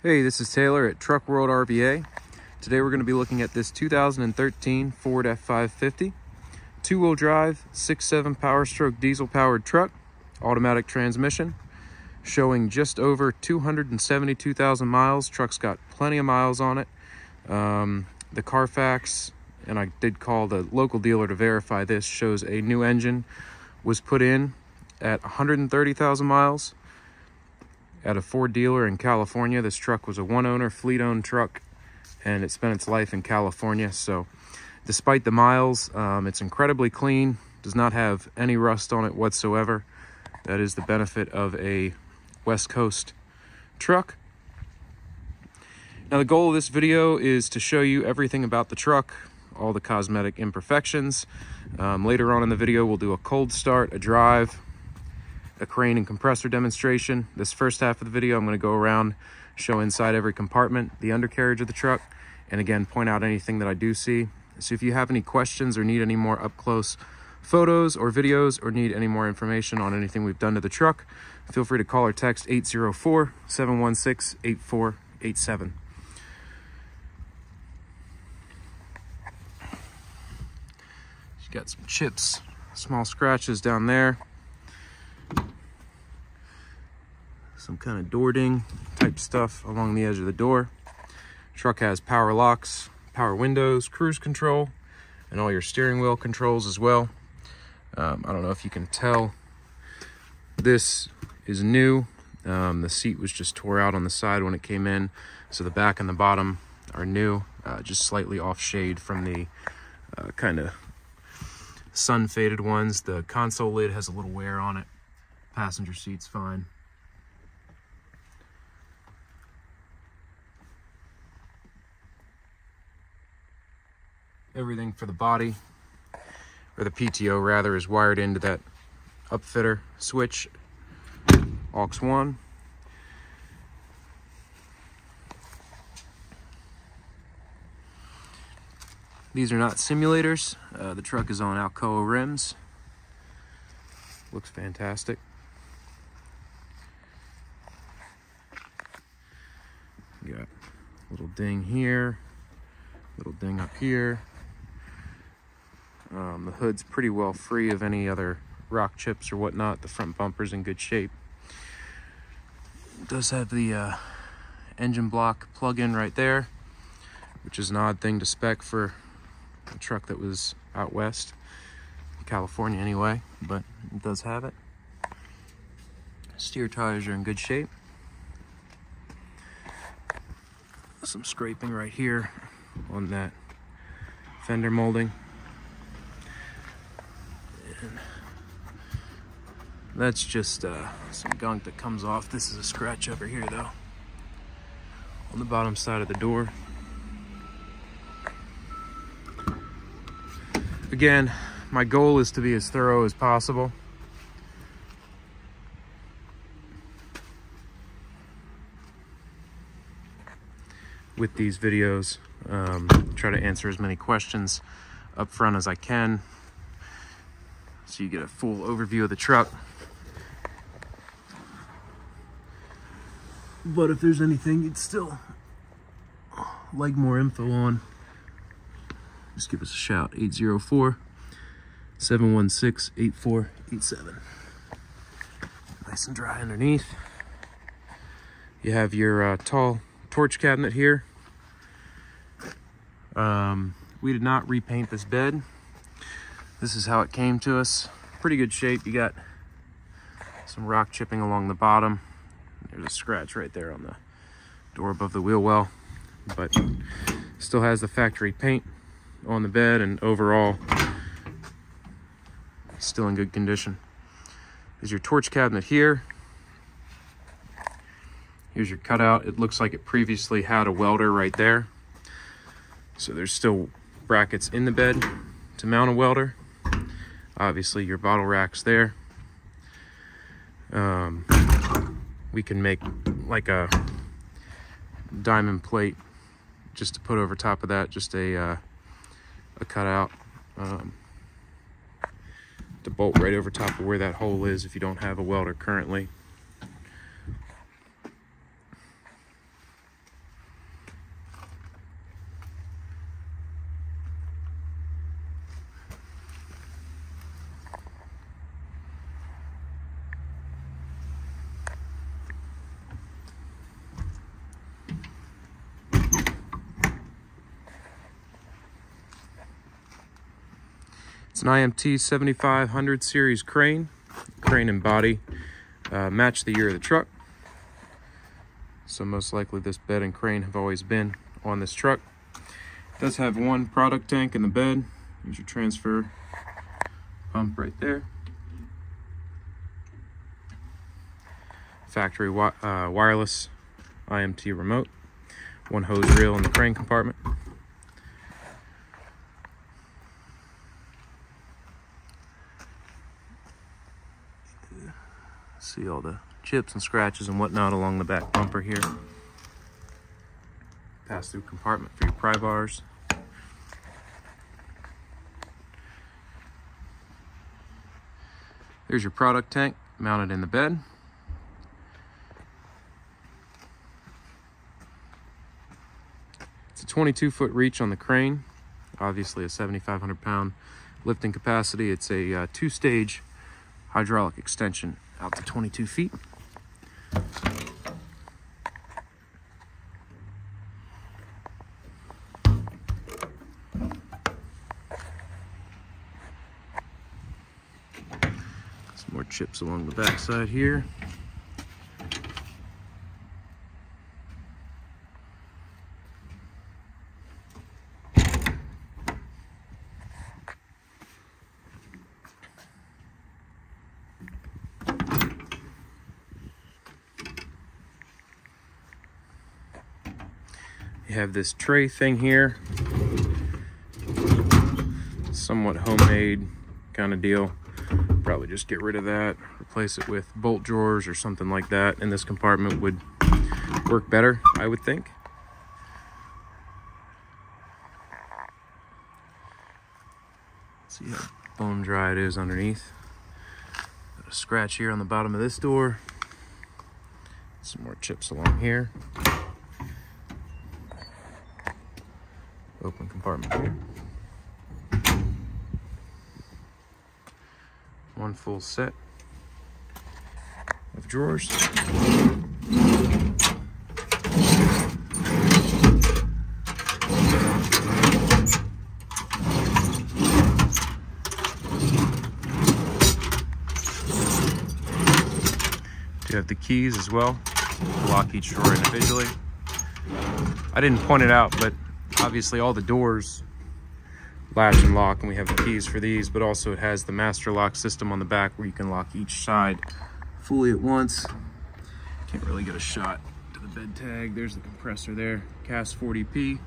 Hey, this is Taylor at Truck World RVA. Today we're going to be looking at this 2013 Ford F550, two-wheel drive, 6.7 Power-Stroke diesel-powered truck, automatic transmission, showing just over 272,000 miles. Truck's got plenty of miles on it. The Carfax, and I did call the local dealer to verify this, shows a new engine was put in at 130,000 miles. At a Ford dealer in California. This truck was a one-owner, fleet-owned truck, and it spent its life in California. So despite the miles, it's incredibly clean, does not have any rust on it whatsoever. That is the benefit of a West Coast truck. Now, the goal of this video is to show you everything about the truck, all the cosmetic imperfections. Later on in the video, we'll do a cold start, a drive, a crane and compressor demonstration. This first half of the video, I'm going to go around, show inside every compartment, the undercarriage of the truck, and again, point out anything that I do see. So if you have any questions or need any more up-close photos or videos or need any more information on anything we've done to the truck, feel free to call or text 804-716-8487. You got some chips, small scratches down there. Some kind of door ding type stuff along the edge of the door. Truck has power locks, power windows, cruise control, and all your steering wheel controls as well. I don't know if you can tell, this is new. The seat was just tore out on the side when it came in, so the back and the bottom are new, just slightly off shade from the kind of sun faded ones. The console lid has a little wear on it. Passenger seat's fine. Everything for the body, or the PTO rather, is wired into that upfitter switch, aux 1. These are not simulators. The truck is on Alcoa rims. Looks fantastic. You got a little ding here, little ding up here. The hood's pretty well free of any other rock chips or whatnot. The front bumper's in good shape. It does have the engine block plug-in right there, which is an odd thing to spec for a truck that was out west, in California anyway, but it does have it. Steer tires are in good shape. Some scraping right here on that fender molding. And that's just some gunk that comes off. This is a scratch over here though, on the bottom side of the door. Again, my goal is to be as thorough as possible. With these videos, try to answer as many questions up front as I can, so you get a full overview of the truck. But if there's anything you'd still like more info on, just give us a shout, 804-716-8487. Nice and dry underneath. You have your tall torch cabinet here. We did not repaint this bed. This is how it came to us. Pretty good shape. You got some rock chipping along the bottom. There's a scratch right there on the door above the wheel well, but still has the factory paint on the bed, and overall still in good condition. There's your torch cabinet here. Here's your cutout. It looks like it previously had a welder right there. So there's still brackets in the bed to mount a welder. Obviously your bottle rack's there. We can make like a diamond plate just to put over top of that, just a cutout to bolt right over top of where that hole is if you don't have a welder currently. an IMT 7500 series crane. Crane and body match the year of the truck. So most likely this bed and crane have always been on this truck. It does have one product tank in the bed. Here's your transfer pump right there. Factory wireless IMT remote. One hose reel in the crane compartment. See all the chips and scratches and whatnot along the back bumper here. Pass-through compartment for your pry bars. There's your product tank mounted in the bed. It's a 22-foot reach on the crane. Obviously a 7,500 pound lifting capacity. It's a two-stage hydraulic extension out to 22 feet. Some more chips along the back side here. You have this tray thing here, somewhat homemade kind of deal. Probably just get rid of that, replace it with bolt drawers or something like that, and this compartment would work better, I would think. See how bone dry it is underneath. Got a scratch here on the bottom of this door. Some more chips along here. Open compartment here. One full set of drawers. You have the keys as well. Lock each drawer individually. I didn't point it out, but obviously all the doors latch and lock, and we have the keys for these, but also it has the master lock system on the back where you can lock each side fully at once. Can't really get a shot to the bed tag. There's the compressor there. CAS 40P,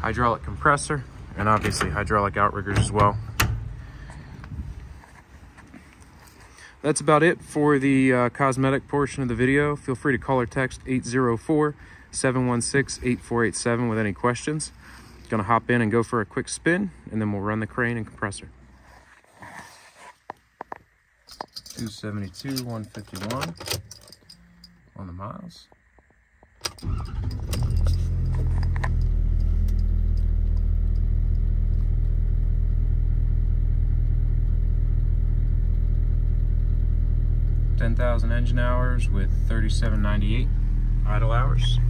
hydraulic compressor, and obviously hydraulic outriggers as well. That's about it for the cosmetic portion of the video. Feel free to call or text 804-716-8487 with any questions. Gonna hop in and go for a quick spin, and then we'll run the crane and compressor. 272, 151 on the miles. $10,000 engine hours with 3798 idle hours.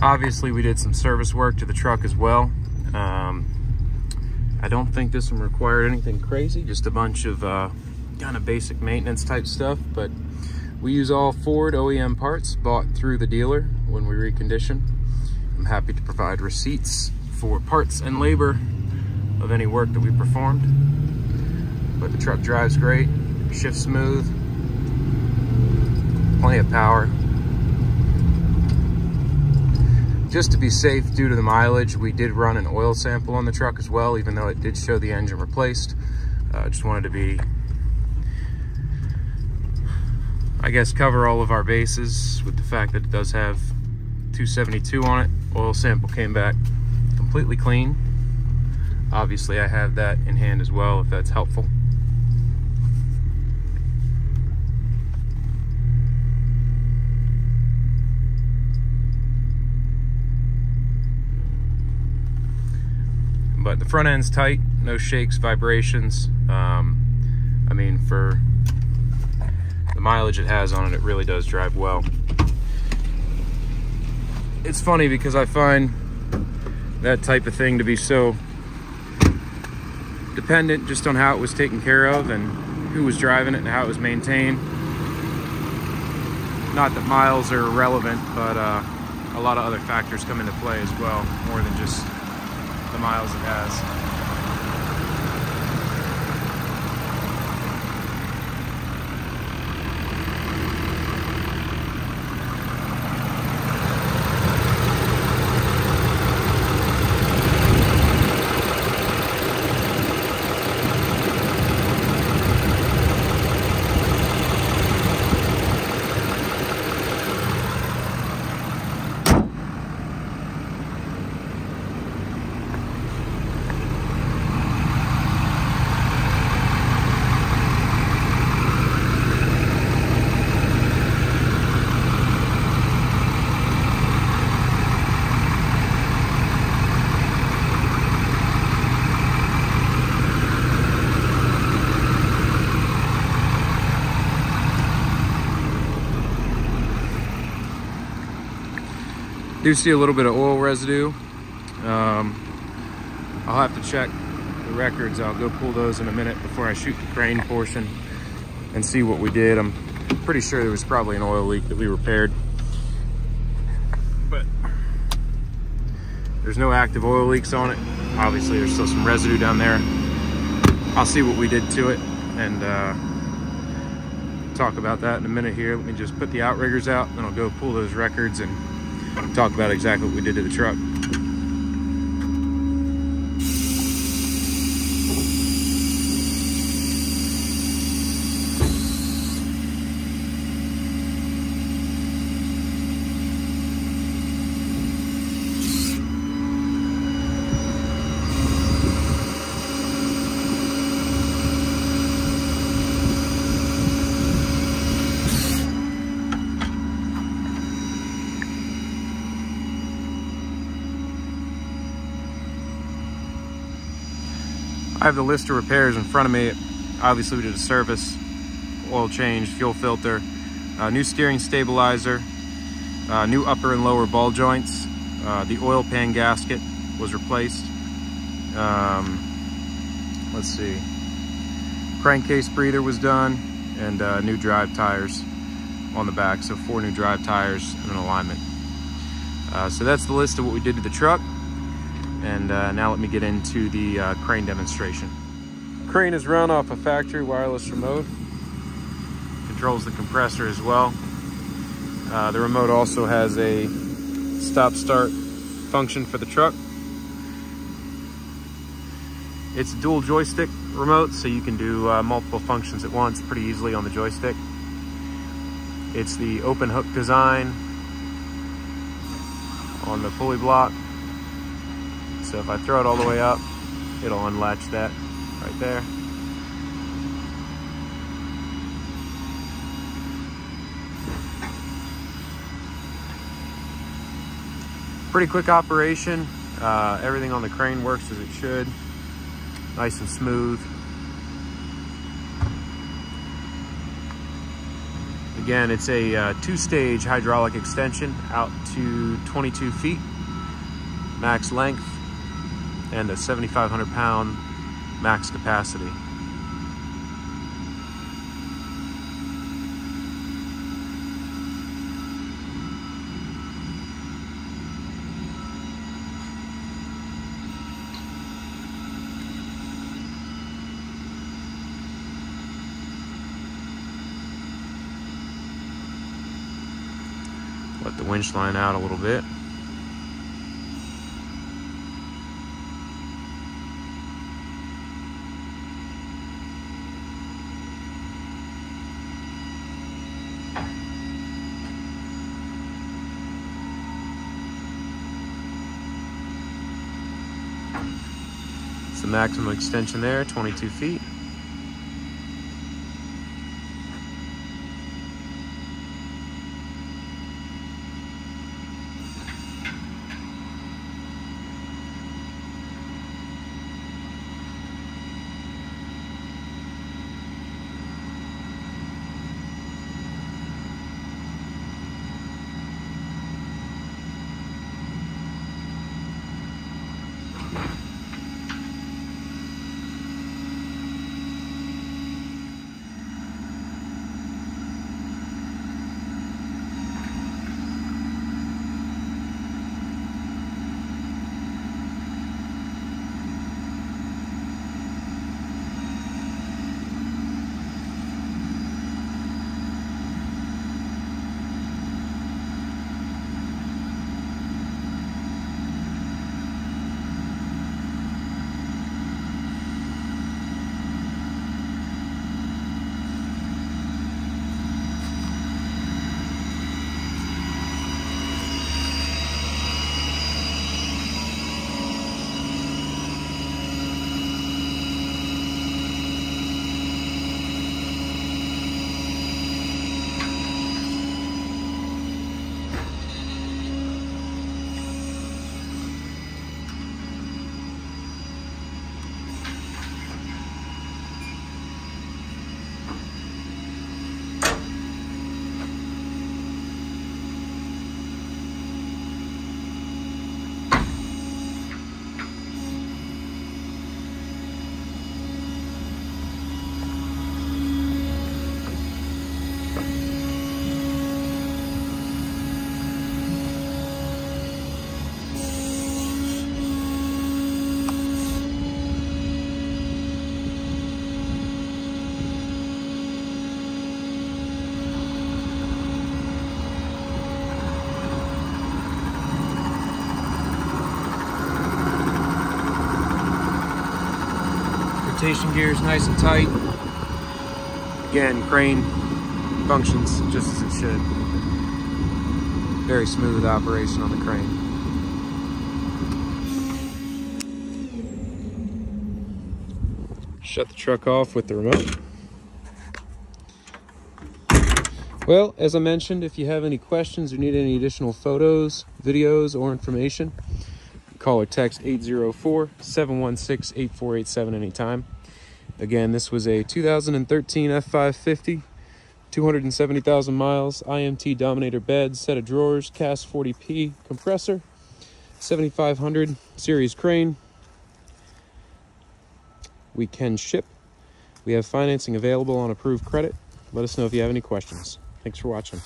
Obviously, we did some service work to the truck as well. I don't think this one required anything crazy, just a bunch of kind of basic maintenance type stuff, but we use all Ford OEM parts bought through the dealer when we recondition. I'm happy to provide receipts for parts and labor of any work that we performed. But the truck drives great, shifts smooth, plenty of power. Just to be safe due to the mileage, we did run an oil sample on the truck as well, even though it did show the engine replaced. Just wanted to be, I guess, cover all of our bases with the fact that it does have 272 on it. Oil sample came back completely clean. Obviously, I have that in hand as well, if that's helpful. But the front end's tight, no shakes, vibrations. I mean, for the mileage it has on it, it really does drive well. It's funny because I find that type of thing to be so dependent just on how it was taken care of and who was driving it and how it was maintained. Not that miles are irrelevant, but a lot of other factors come into play as well, more than just the miles it has. Do see a little bit of oil residue. I'll have to check the records. I'll go pull those in a minute before I shoot the crane portion and see what we did. I'm pretty sure there was probably an oil leak that we repaired, but there's no active oil leaks on it. Obviously there's still some residue down there. I'll see what we did to it and talk about that in a minute here. Let me just put the outriggers out, then I'll go pull those records and talk about exactly what we did to the truck. I have the list of repairs in front of me. Obviously we did a service, oil change, fuel filter, new steering stabilizer, new upper and lower ball joints. The oil pan gasket was replaced. Let's see, crankcase breather was done, and new drive tires on the back. So 4 new drive tires and an alignment. So that's the list of what we did to the truck. And now let me get into the crane demonstration. Crane is run off a factory wireless remote. Controls the compressor as well. The remote also has a stop-start function for the truck. It's a dual joystick remote, so you can do multiple functions at once pretty easily on the joystick. It's the open hook design on the pulley block. So if I throw it all the way up, it'll unlatch that right there. Pretty quick operation. Everything on the crane works as it should. Nice and smooth. Again, it's a 2-stage hydraulic extension out to 22 feet, max length, and a 7,500 pound max capacity. Let the winch line out a little bit. It's the maximum extension there, 22 feet. rotation gear is nice and tight. Again, crane functions just as it should. Very smooth operation on the crane. Shut the truck off with the remote. Well, as I mentioned, if you have any questions or need any additional photos, videos, or information, call or text 804-716-8487 anytime. Again, this was a 2013 F550, 270,000 miles, IMT Dominator bed, set of drawers, CAS 40P compressor, 7500 series crane. We can ship. We have financing available on approved credit. Let us know if you have any questions. Thanks for watching.